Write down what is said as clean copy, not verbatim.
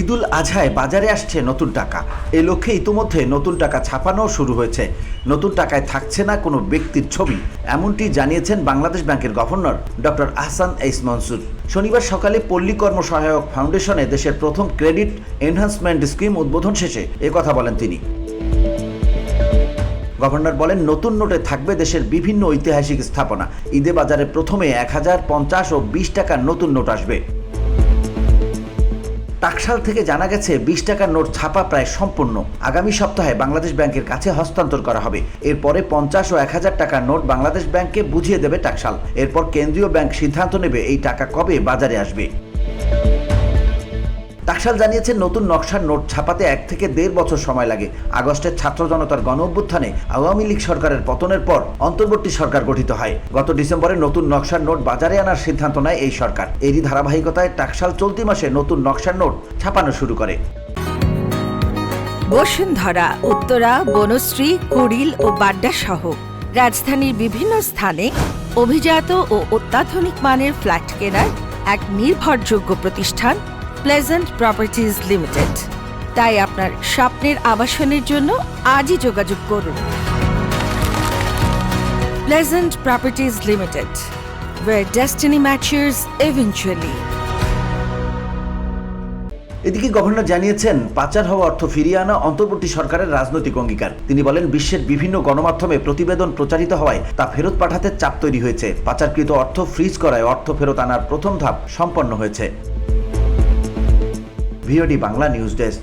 ঈদুল আজহায় বাজারে আসছে নতুন টাকা। এ লক্ষ্যে ইতিমধ্যে নতুন টাকা ছাপানো শুরু হয়েছে। নতুন টাকায় থাকছে না কোনো ব্যক্তির ছবি, এমনটি জানিয়েছেন বাংলাদেশ ব্যাংকের গভর্নর ডক্টর আহসান এইস মনসুর। শনিবার সকালে পল্লী কর্ম সহায়ক ফাউন্ডেশনে দেশের প্রথম ক্রেডিট এনহান্সমেন্ট স্কিম উদ্বোধন শেষে কথা বলেন তিনি। গভর্নর বলেন, নতুন নোটে থাকবে দেশের বিভিন্ন ঐতিহাসিক স্থাপনা। ঈদে বাজারে প্রথমে 1000, 50 ও 20 টাকার নতুন নোট আসবে। টাকশাল থেকে জানা গেছে 20 টাকার নোট ছাপা প্রায় সম্পূর্ণ। আগামী সপ্তাহে বাংলাদেশ ব্যাংকের কাছে হস্তান্তর করা হবে। এরপরে 50 ও 1000 টাকার নোট বাংলাদেশ ব্যাংককে বুঝিয়ে দেবে টাকশাল। এরপর কেন্দ্রীয় ব্যাংক সিদ্ধান্ত নেবে এই টাকা কবে বাজারে আসবে। টাকশাল জানিয়েছে, নতুন নকশার নোট ছাপাতে 1 থেকে 1.5 বছর সময় লাগে। আগস্টের ছাত্র জনতার গণ অভ্যুত্থানে আওয়ামী লীগ সরকারের পতনের পর অন্তর্বর্তী সরকার গঠিত হয়। গত ডিসেম্বরে নতুন নকশার নোট বাজারে আনার সিদ্ধান্ত নেয় এই সরকার। এরই ধারাবাহিকতায় টাকশাল চলতি মাসে নতুন নকশার নোট ছাপানো শুরু করে। বসুন্ধরা, উত্তরা, বনশ্রী, কুড়িল ও বাড্ডা সহ রাজধানীর বিভিন্ন স্থানে অভিজাত ও অত্যাধুনিক মানের ফ্ল্যাট কেনার এক নির্ভরযোগ্য প্রতিষ্ঠান প্লেজেন্ট প্রপার্টিজ লিমিটেড। তাই আপনার স্বপ্নের আবাসনের জন্য আজই যোগাযোগ করুন। Pleasant properties limited, where destiny matches eventually. এদিকে গভর্নর জানিয়েছেন, পাচার হওয়া অর্থ ফিরিয়ে আনা অন্তর্বর্তী সরকারের রাজনৈতিক অঙ্গীকার। তিনি বলেন, বিশ্বের বিভিন্ন গণমাধ্যমে প্রতিবেদন প্রচারিত হওয়ায় তা ফেরত পাঠাতে চাপ তৈরি হয়েছে। পাচারকৃত অর্থ ফ্রিজ করায় অর্থ ফেরত আনার প্রথম ধাপ সম্পন্ন হয়েছে। VOD Bangla news desk.